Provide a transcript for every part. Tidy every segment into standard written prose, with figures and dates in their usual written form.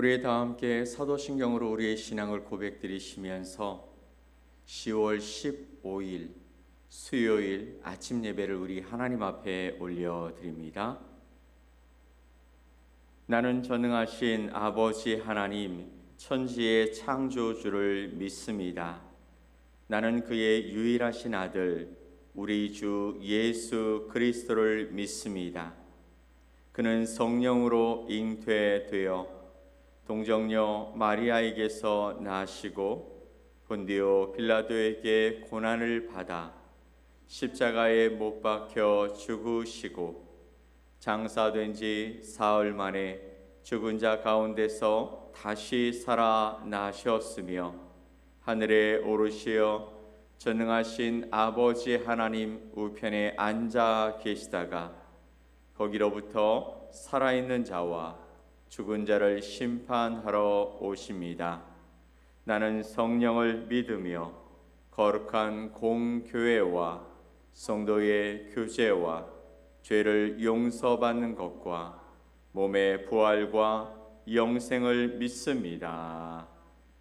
우리 다 함께 사도신경으로 우리의 신앙을 고백드리시면서 10월 15일 수요일 아침 예배를 우리 하나님 앞에 올려드립니다. 나는 전능하신 아버지 하나님 천지의 창조주를 믿습니다. 나는 그의 유일하신 아들 우리 주 예수 그리스도를 믿습니다. 그는 성령으로 잉태되어 동정녀 마리아에게서 나시고 본디오 빌라도에게 고난을 받아 십자가에 못 박혀 죽으시고 장사된 지 사흘 만에 죽은 자 가운데서 다시 살아나셨으며 하늘에 오르시어 전능하신 아버지 하나님 우편에 앉아 계시다가 거기로부터 살아있는 자와 죽은 자를 심판하러 오십니다. 나는 성령을 믿으며 거룩한 공교회와 성도의 교제와 죄를 용서받는 것과 몸의 부활과 영생을 믿습니다.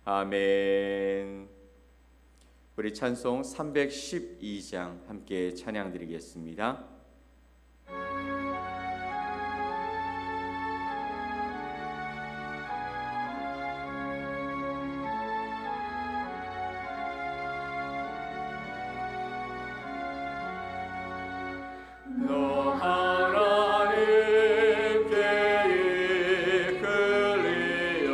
아멘. 우리 찬송 312장 함께 찬양드리겠습니다. 너 하나님께 이끌리어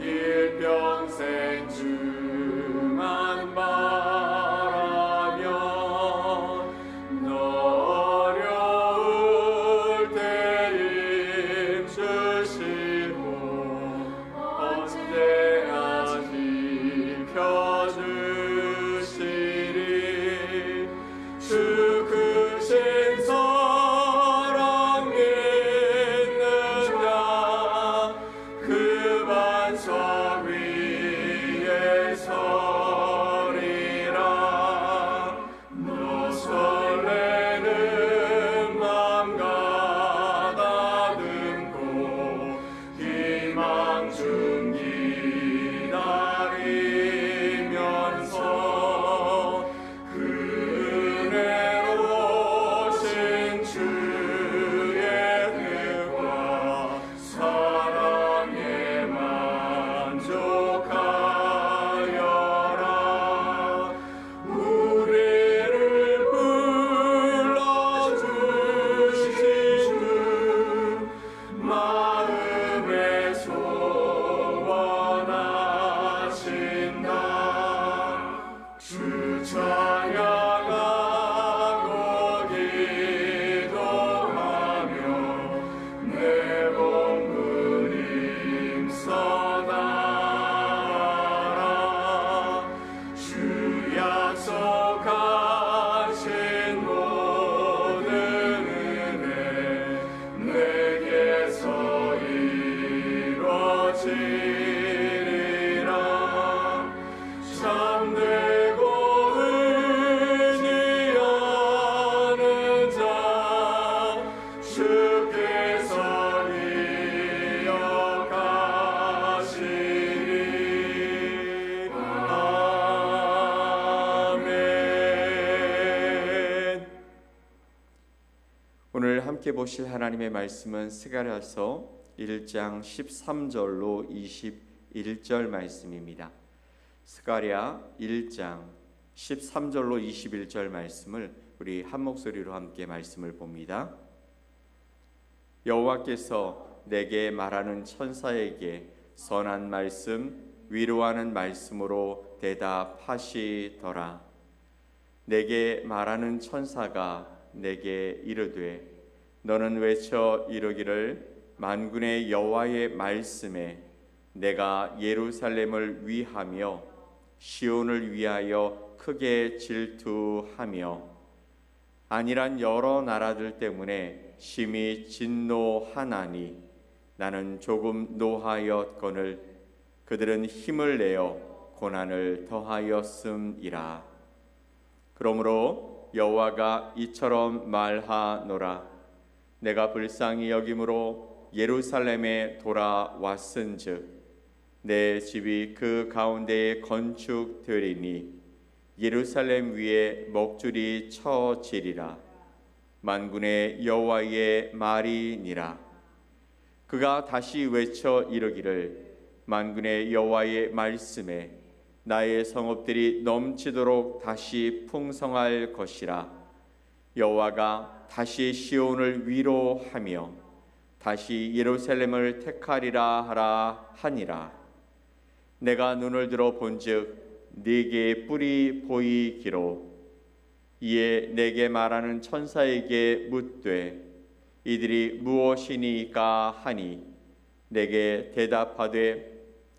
일평생 주만 바라며 너 어려울 때 힘주시고 언제나 지켜주시리 주 크신 사랑 믿느냐 그 반석 위에 서리라 너 설레는 맘 가다듬고 희망 중 기다리면서 은혜로 신 주의 뜻과 사랑에 만족하여라 우리를 불러주신 주 마음에 소원하신다 주 찬양하고 기도하며 내 몸을 힘써나가라 주 약속하신 모든 은혜 내게서 이루어지리라 잠들고 의지하는 자 주께서 이어가시리 아멘. 오늘 함께 보실 하나님의 말씀은 스가랴서 1장 13절로 21절 말씀입니다. 스가랴 1장 13절로 21절 말씀을 우리 한 목소리로 함께 말씀을 봅니다. 여호와께서 내게 말하는 천사에게 선한 말씀, 위로하는 말씀으로 대답하시더라. 내게 말하는 천사가 내게 이르되 너는 외쳐 이르기를 만군의 여호와의 말씀에 내가 예루살렘을 위하며 시온을 위하여 크게 질투하며 아니란 여러 나라들 때문에 심히 진노하나니 나는 조금 노하였거늘 그들은 힘을 내어 고난을 더하였음이라. 그러므로 여호와가 이처럼 말하노라. 내가 불쌍히 여김으로 예루살렘에 돌아왔은즉 내 집이 그 가운데에 건축되리니 예루살렘 위에 먹줄이 쳐지리라. 만군의 여호와의 말이니라. 그가 다시 외쳐 이르기를 만군의 여호와의 말씀에 나의 성읍들이 넘치도록 다시 풍성할 것이라. 여호와가 다시 시온을 위로하며 다시 예루살렘을 택하리라 하라 하니라. 내가 눈을 들어 본즉 네게 뿔이 보이기로 이에 내게 말하는 천사에게 묻되 이들이 무엇이니까 하니 내게 대답하되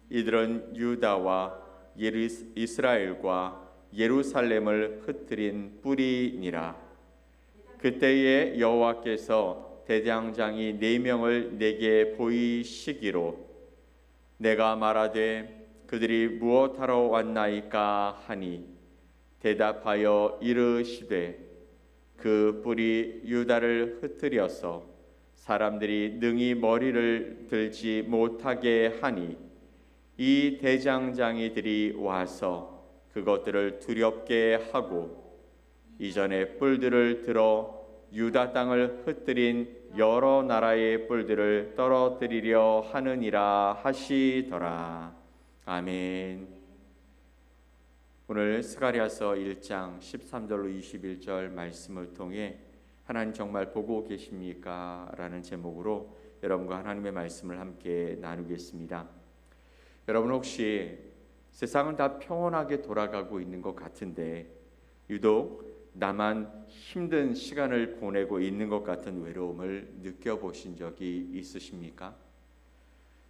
이들은 유다와 이스라엘과 예루살렘을 흩트린 뿔이니라. 그때에 여호와께서 대장장이 4명을 내게 보이시기로 내가 말하되 그들이 무엇하러 왔나이까 하니 대답하여 이르시되 그 뿔이 유다를 흩트려서 사람들이 능히 머리를 들지 못하게 하니 이 대장장이들이 와서 그것들을 두렵게 하고 이전에 뿔들을 들어 유다 땅을 흩트린 여러 나라의 뿔들을 떨어뜨리려 하느니라 하시더라. 아멘. 오늘 스가랴서 1장 13절로 21절 말씀을 통해 하나님 정말 보고 계십니까? 라는 제목으로 여러분과 하나님의 말씀을 함께 나누겠습니다. 여러분 혹시 세상은 다 평온하게 돌아가고 있는 것 같은데 유독 나만 힘든 시간을 보내고 있는 것 같은 외로움을 느껴보신 적이 있으십니까?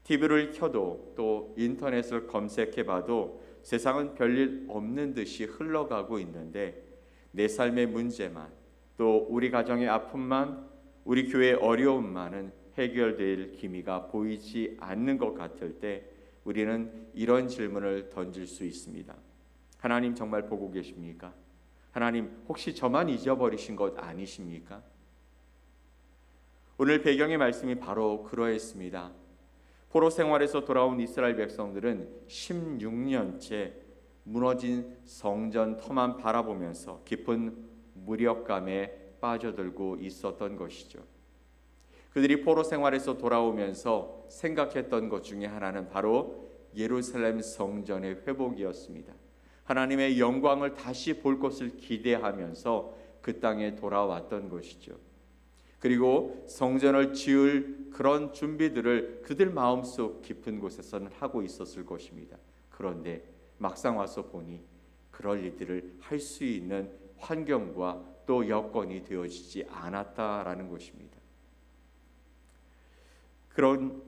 TV를 켜도 또 인터넷을 검색해봐도 세상은 별일 없는 듯이 흘러가고 있는데 내 삶의 문제만 또 우리 가정의 아픔만 우리 교회의 어려움만은 해결될 기미가 보이지 않는 것 같을 때 우리는 이런 질문을 던질 수 있습니다. 하나님 정말 보고 계십니까? 하나님 혹시 저만 잊어버리신 것 아니십니까? 오늘 배경의 말씀이 바로 그러했습니다. 포로 생활에서 돌아온 이스라엘 백성들은 16년째 무너진 성전 터만 바라보면서 깊은 무력감에 빠져들고 있었던 것이죠. 그들이 포로 생활에서 돌아오면서 생각했던 것 중에 하나는 바로 예루살렘 성전의 회복이었습니다. 하나님의 영광을 다시 볼 것을 기대하면서 그 땅에 돌아왔던 것이죠. 그리고 성전을 지을 그런 준비들을 그들 마음속 깊은 곳에서는 하고 있었을 것입니다. 그런데 막상 와서 보니 그럴 일들을 할 수 있는 환경과 또 여건이 되어지지 않았다라는 것입니다. 그런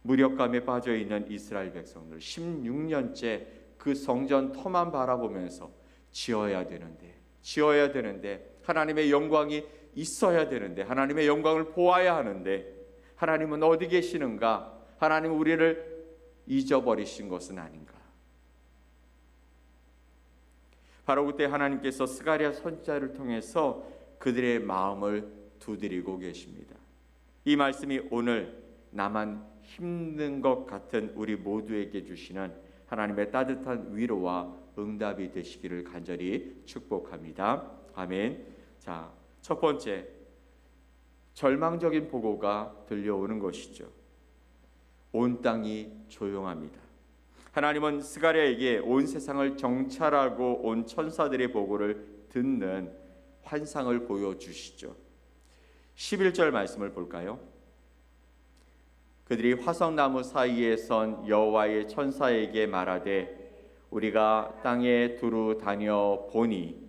무력감에 빠져 있는 이스라엘 백성들 16년째 그 성전 터만 바라보면서 지어야 되는데 하나님의 영광이 있어야 되는데 하나님의 영광을 보아야 하는데 하나님은 어디 계시는가? 하나님은 우리를 잊어버리신 것은 아닌가? 바로 그때 하나님께서 스가랴 선지자를 통해서 그들의 마음을 두드리고 계십니다. 이 말씀이 오늘 나만 힘든 것 같은 우리 모두에게 주시는 하나님의 따뜻한 위로와 응답이 되시기를 간절히 축복합니다. 아멘. 자, 첫 번째, 절망적인 보고가 들려오는 것이죠. 온 땅이 조용합니다. 하나님은 스가랴에게 온 세상을 정찰하고 온 천사들의 보고를 듣는 환상을 보여주시죠. 11절 말씀을 볼까요? 그들이 화석나무 사이에 선 여호와의 천사에게 말하되 우리가 땅에 두루 다녀 보니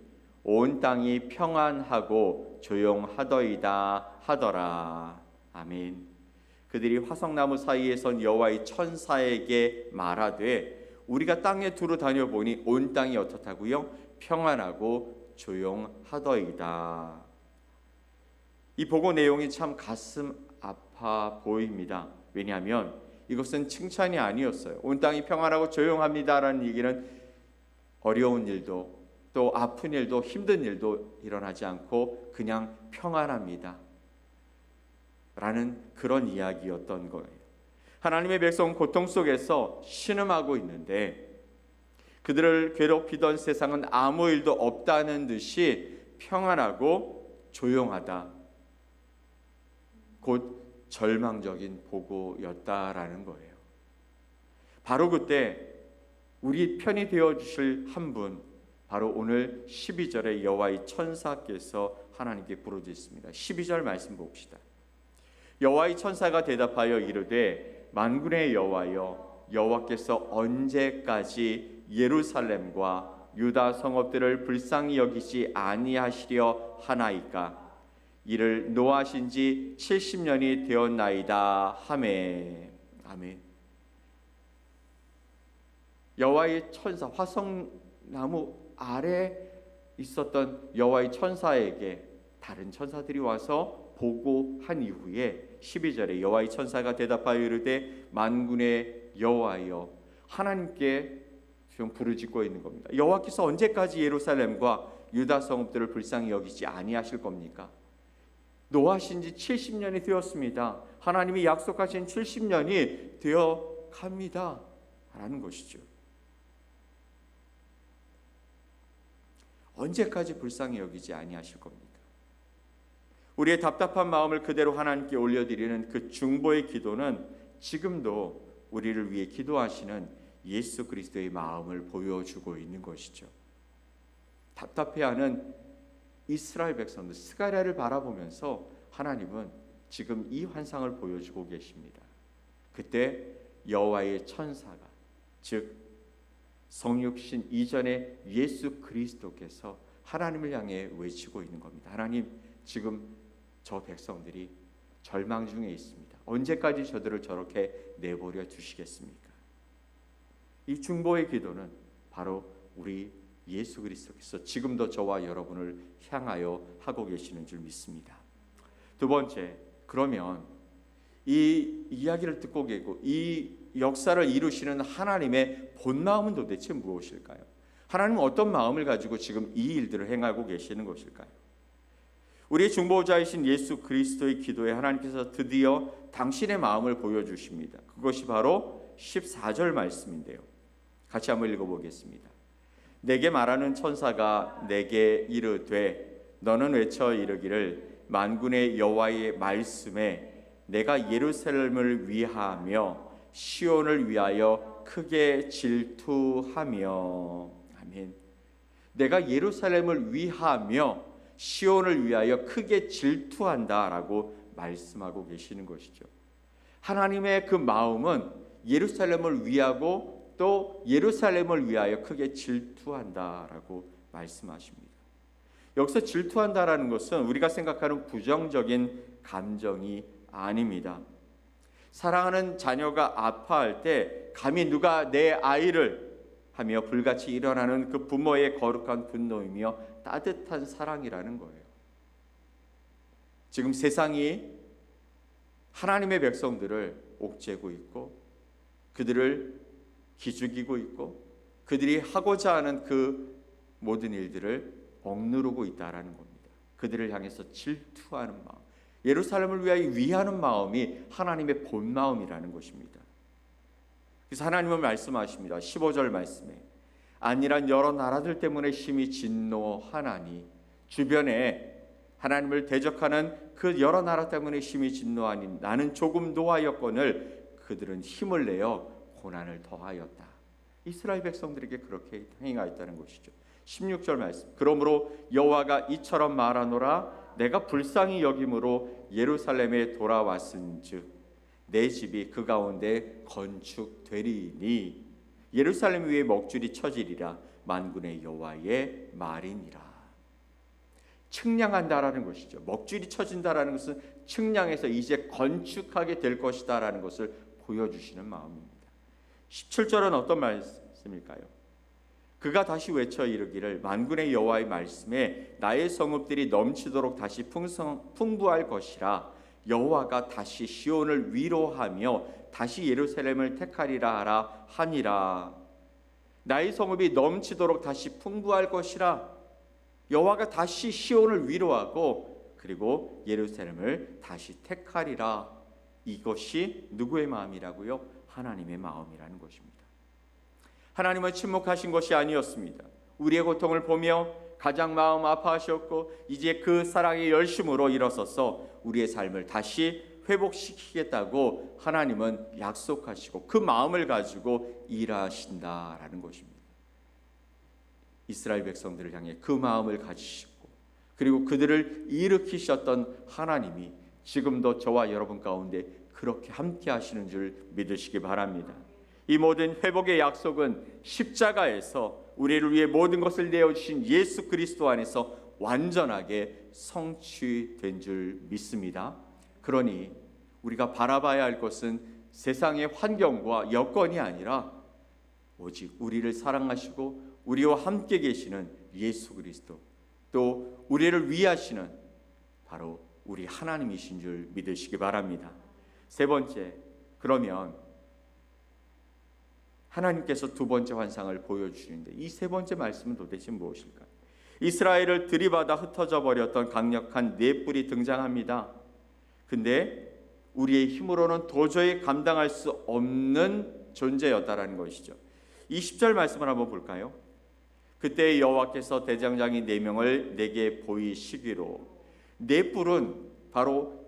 온 땅이 평안하고 조용하더이다 하더라. 아멘. 그들이 화석나무 사이에 선 여호와의 천사에게 말하되 우리가 땅에 두루 다녀보니 온 땅이 어떻다고요? 평안하고 조용하더이다. 이 보고 내용이 참 가슴 아파 보입니다. 왜냐하면 이것은 칭찬이 아니었어요. 온 땅이 평안하고 조용합니다라는 얘기는 어려운 일도 또 아픈 일도 힘든 일도 일어나지 않고 그냥 평안합니다. 라는 그런 이야기였던 거예요. 하나님의 백성은 고통 속에서 신음하고 있는데 그들을 괴롭히던 세상은 아무 일도 없다는 듯이 평안하고 조용하다. 곧 절망적인 보고였다라는 거예요. 바로 그때 우리 편이 되어주실 한 분, 바로 오늘 12절에 여호와의 천사께서 하나님께 부르짖습니다. 12절 말씀 봅시다. 여호와의 천사가 대답하여 이르되 만군의 여호와여, 여호와께서 언제까지 예루살렘과 유다 성읍들을 불쌍히 여기지 아니하시려 하나이까? 이를 노하신 지 70년이 되었나이다 하매. 아멘. 여호와의 천사, 화성나무 아래 있었던 여호와의 천사에게 다른 천사들이 와서 보고한 이후에 12절에 여호와의 천사가 대답하여 이르되 만군의 여호와여, 하나님께 지금 부르짖고 있는 겁니다. 여호와께서 언제까지 예루살렘과 유다 성읍들을 불쌍히 여기지 아니하실 겁니까? 노하신 지 70년이 되었습니다. 하나님이 약속하신 70년이 되어 갑니다 라는 것이죠. 언제까지 불쌍히 여기지 아니하실 겁니까? 우리의 답답한 마음을 그대로 하나님께 올려드리는 그 중보의 기도는 지금도 우리를 위해 기도하시는 예수 그리스도의 마음을 보여주고 있는 것이죠. 답답해하는 이스라엘 백성들 스가랴를 바라보면서 하나님은 지금 이 환상을 보여주고 계십니다. 그때 여호와의 천사가, 즉 성육신 이전의 예수 그리스도께서 하나님을 향해 외치고 있는 겁니다. 하나님, 지금 저 백성들이 절망 중에 있습니다. 언제까지 저들을 저렇게 내버려 두시겠습니까? 이 중보의 기도는 바로 우리 예수 그리스도께서 지금도 저와 여러분을 향하여 하고 계시는 줄 믿습니다. 두 번째, 그러면 이 이야기를 듣고 계고 이 역사를 이루시는 하나님의 본 마음은 도대체 무엇일까요? 하나님은 어떤 마음을 가지고 지금 이 일들을 행하고 계시는 것일까요? 우리의 중보자이신 예수 그리스도의 기도에 하나님께서 드디어 당신의 마음을 보여주십니다. 그것이 바로 14절 말씀인데요. 같이 한번 읽어보겠습니다. 내게 말하는 천사가 내게 이르되 너는 외쳐 이르기를 만군의 여호와의 말씀에 내가 예루살렘을 위하며 시온을 위하여 크게 질투하며. 아멘. 내가 예루살렘을 위하며 시온을 위하여 크게 질투한다라고 말씀하고 계시는 것이죠. 하나님의 그 마음은 예루살렘을 위하고 또 예루살렘을 위하여 크게 질투한다라고 말씀하십니다. 여기서 질투한다라는 것은 우리가 생각하는 부정적인 감정이 아닙니다. 사랑하는 자녀가 아파할 때 감히 누가 내 아이를 하며 불같이 일어나는 그 부모의 거룩한 분노이며 따뜻한 사랑이라는 거예요. 지금 세상이 하나님의 백성들을 옥죄고 있고 그들을 기죽이고 있고 그들이 하고자 하는 그 모든 일들을 억누르고 있다라는 겁니다. 그들을 향해서 질투하는 마음, 예루살렘을 위하여 위하는 마음이 하나님의 본 마음이라는 것입니다. 그래서 하나님은 말씀하십니다. 15절 말씀에 아니란 여러 나라들 때문에 심히 진노하나니, 주변에 하나님을 대적하는 그 여러 나라 때문에 심히 진노하니 나는 조금 노하였거늘 그들은 힘을 내어 고난을 더하였다. 이스라엘 백성들에게 그렇게 행하였다는 것이죠. 16절 말씀. 그러므로 여호와가 이처럼 말하노라. 내가 불쌍히 여김으로 예루살렘에 돌아왔은즉 내 집이 그 가운데 건축되리니 예루살렘 위에 먹줄이 쳐지리라. 만군의 여호와의 말이니라. 측량한다라는 것이죠. 먹줄이 쳐진다라는 것은 측량해서 이제 건축하게 될 것이다라는 것을 보여주시는 마음입니다. 17절은 어떤 말씀일까요? 그가 다시 외쳐 이르기를 만군의 여호와의 말씀에 나의 성읍들이 넘치도록 다시 풍부할 것이라. 여호와가 다시 시온을 위로하며 다시 예루살렘을 택하리라 하라 하니라. 나의 성읍이 넘치도록 다시 풍부할 것이라. 여호와가 다시 시온을 위로하고 그리고 예루살렘을 다시 택하리라. 이것이 누구의 마음이라고요? 하나님의 마음이라는 것입니다. 하나님은 침묵하신 것이 아니었습니다. 우리의 고통을 보며 가장 마음 아파하셨고 이제 그 사랑의 열심으로 일어서서 우리의 삶을 다시 회복시키겠다고 하나님은 약속하시고 그 마음을 가지고 일하신다라는 것입니다. 이스라엘 백성들을 향해 그 마음을 가지시고 그리고 그들을 일으키셨던 하나님이 지금도 저와 여러분 가운데 그렇게 함께 하시는 줄 믿으시기 바랍니다. 이 모든 회복의 약속은 십자가에서 우리를 위해 모든 것을 내어주신 예수 그리스도 안에서 완전하게 성취된 줄 믿습니다. 그러니 우리가 바라봐야 할 것은 세상의 환경과 여건이 아니라 오직 우리를 사랑하시고 우리와 함께 계시는 예수 그리스도, 또 우리를 위하시는 바로 우리 하나님이신 줄 믿으시기 바랍니다. 세 번째, 그러면 하나님께서 두 번째 환상을 보여주시는데 이 세 번째 말씀은 도대체 무엇일까요? 이스라엘을 들이받아 흩어져 버렸던 강력한 넷불이 등장합니다. 근데 우리의 힘으로는 도저히 감당할 수 없는 존재였다라는 것이죠. 20절 말씀을 한번 볼까요? 그때 여호와께서 대장장이 4명을 내게 보이시기로. 넷불은 바로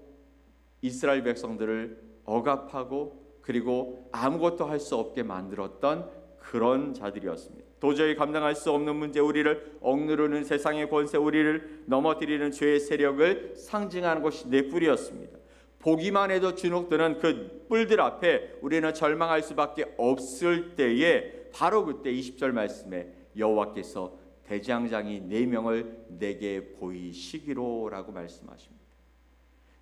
이스라엘 백성들을 억압하고 그리고 아무것도 할 수 없게 만들었던 그런 자들이었습니다. 도저히 감당할 수 없는 문제, 우리를 억누르는 세상의 권세, 우리를 넘어뜨리는 죄의 세력을 상징하는 것이 넷불이었습니다. 보기만 해도 주눅드는 그 뿔들 앞에 우리는 절망할 수밖에 없을 때에 바로 그때 20절 말씀에 여호와께서 대장장이 4명을 내게 보이시기로 라고 말씀하십니다.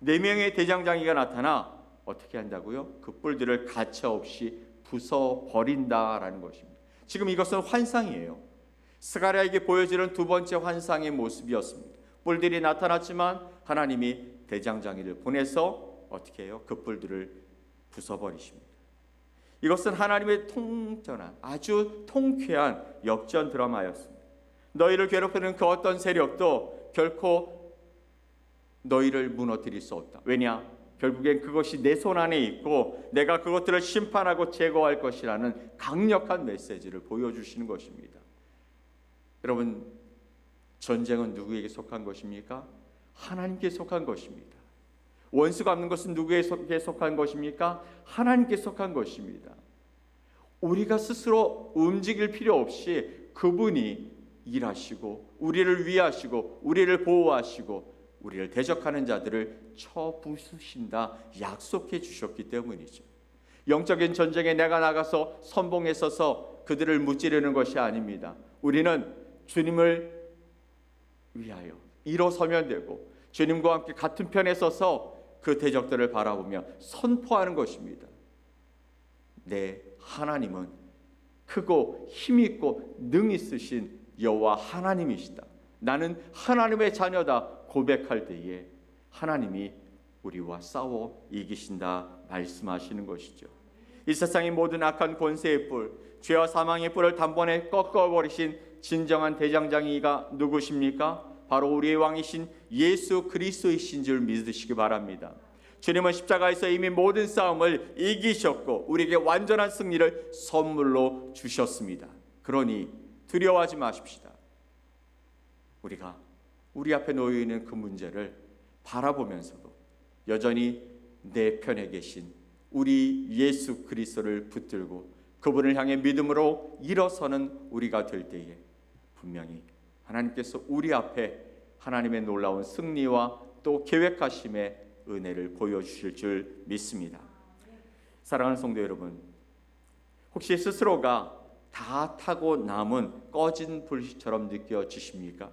4명의 대장장이가 나타나 어떻게 한다고요? 그 뿔들을 가차없이 부숴버린다라는 것입니다. 지금 이것은 환상이에요. 스가랴에게 보여지는 두 번째 환상의 모습이었습니다. 뿔들이 나타났지만 하나님이 대장장이를 보내서 어떻게 해요? 그 뿔들을 부숴버리십니다. 이것은 하나님의 통전한 아주 통쾌한 역전 드라마였습니다. 너희를 괴롭히는 그 어떤 세력도 결코 너희를 무너뜨릴 수 없다. 왜냐? 결국엔 그것이 내 손 안에 있고 내가 그것들을 심판하고 제거할 것이라는 강력한 메시지를 보여주시는 것입니다. 여러분, 전쟁은 누구에게 속한 것입니까? 하나님께 속한 것입니다. 원수가 없는 것은 누구에게 속한 것입니까? 하나님께 속한 것입니다. 우리가 스스로 움직일 필요 없이 그분이 일하시고 우리를 위하시고 우리를 보호하시고 우리를 대적하는 자들을 쳐부수신다 약속해 주셨기 때문이죠. 영적인 전쟁에 내가 나가서 선봉에 서서 그들을 무찌르는 것이 아닙니다. 우리는 주님을 위하여 일어서면 되고 주님과 함께 같은 편에 서서 그 대적들을 바라보며 선포하는 것입니다. 내 하나님은 크고 힘있고 능 있으신 여호와 하나님이시다. 나는 하나님의 자녀다 고백할 때에 하나님이 우리와 싸워 이기신다 말씀하시는 것이죠. 이 세상의 모든 악한 권세의 뿔, 죄와 사망의 뿔을 단번에 꺾어버리신 진정한 대장장이가 누구십니까? 바로 우리의 왕이신 예수 그리스도이신 줄 믿으시기 바랍니다. 주님은 십자가에서 이미 모든 싸움을 이기셨고 우리에게 완전한 승리를 선물로 주셨습니다. 그러니 두려워하지 마십시다. 우리가 우리 앞에 놓여 있는 그 문제를 바라보면서도 여전히 내 편에 계신 우리 예수 그리스도를 붙들고 그분을 향해 믿음으로 일어서는 우리가 될 때에 분명히 하나님께서 우리 앞에 하나님의 놀라운 승리와 또 계획하심의 은혜를 보여주실 줄 믿습니다. 사랑하는 성도 여러분, 혹시 스스로가 다 타고 남은 꺼진 불씨처럼 느껴지십니까?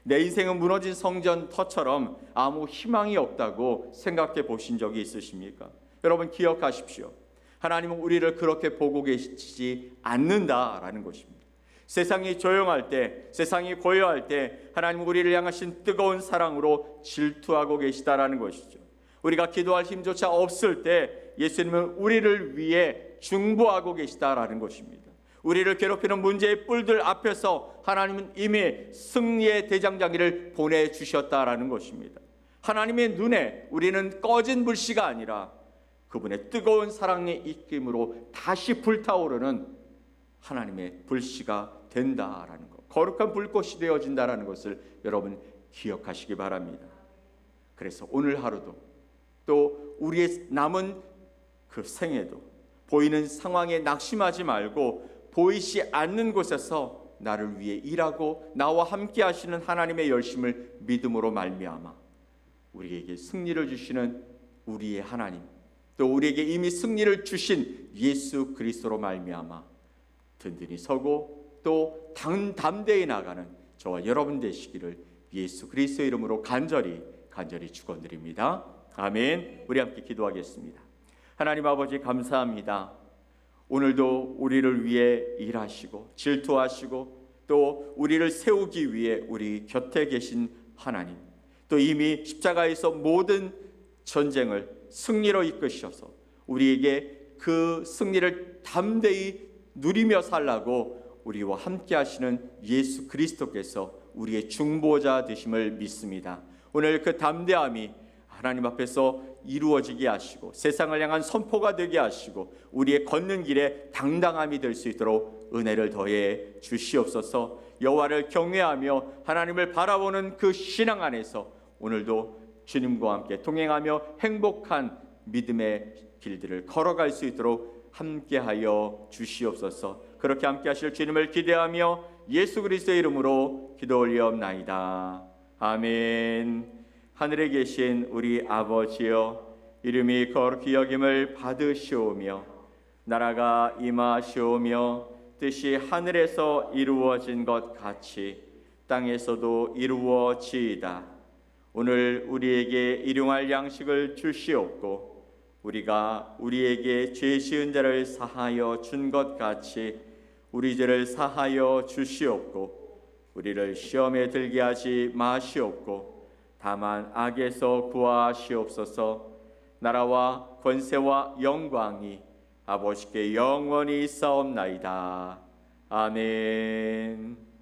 내 인생은 무너진 성전터처럼 아무 희망이 없다고 생각해 보신 적이 있으십니까? 여러분 기억하십시오. 하나님은 우리를 그렇게 보고 계시지 않는다라는 것입니다. 세상이 조용할 때, 세상이 고요할 때 하나님은 우리를 향하신 뜨거운 사랑으로 질투하고 계시다라는 것이죠. 우리가 기도할 힘조차 없을 때 예수님은 우리를 위해 중보하고 계시다라는 것입니다. 우리를 괴롭히는 문제의 뿔들 앞에서 하나님은 이미 승리의 대장장이를 보내주셨다라는 것입니다. 하나님의 눈에 우리는 꺼진 불씨가 아니라 그분의 뜨거운 사랑의 입김으로 다시 불타오르는 하나님의 불씨가 된다라는 것, 거룩한 불꽃이 되어진다라는 것을 여러분 기억하시기 바랍니다. 그래서 오늘 하루도 또 우리의 남은 그 생애도 보이는 상황에 낙심하지 말고 보이지 않는 곳에서 나를 위해 일하고 나와 함께 하시는 하나님의 열심을 믿음으로 말미암아 우리에게 승리를 주시는 우리의 하나님, 또 우리에게 이미 승리를 주신 예수 그리스도로 말미암아 든든히 서고 또 담대히 나가는 저와 여러분 되시기를 예수 그리스도의 이름으로 간절히 축원드립니다. 아멘. 우리 함께 기도하겠습니다. 하나님 아버지 감사합니다. 오늘도 우리를 위해 일하시고 질투하시고 또 우리를 세우기 위해 우리 곁에 계신 하나님, 또 이미 십자가에서 모든 전쟁을 승리로 이끄셔서 우리에게 그 승리를 담대히 누리며 살라고 우리와 함께 하시는 예수 그리스도께서 우리의 중보자 되심을 믿습니다. 오늘 그 담대함이 하나님 앞에서 이루어지게 하시고 세상을 향한 선포가 되게 하시고 우리의 걷는 길에 당당함이 될 수 있도록 은혜를 더해 주시옵소서. 여호와를 경외하며 하나님을 바라보는 그 신앙 안에서 오늘도 주님과 함께 동행하며 행복한 믿음의 길들을 걸어갈 수 있도록 함께하여 주시옵소서. 그렇게 함께 하실 주님을 기대하며 예수 그리스도의 이름으로 기도 올리옵나이다. 아멘. 하늘에 계신 우리 아버지여, 이름이 거룩히 여김을 받으시오며 나라가 임하시오며 뜻이 하늘에서 이루어진 것 같이 땅에서도 이루어지이다. 오늘 우리에게 일용할 양식을 주시옵고 우리가 우리에게 죄 지은 자를 사하여 준 것 같이 우리 죄를 사하여 주시옵고 우리를 시험에 들게 하지 마시옵고 다만 악에서 구하시옵소서. 나라와 권세와 영광이 아버지께 영원히 있사옵나이다. 아멘.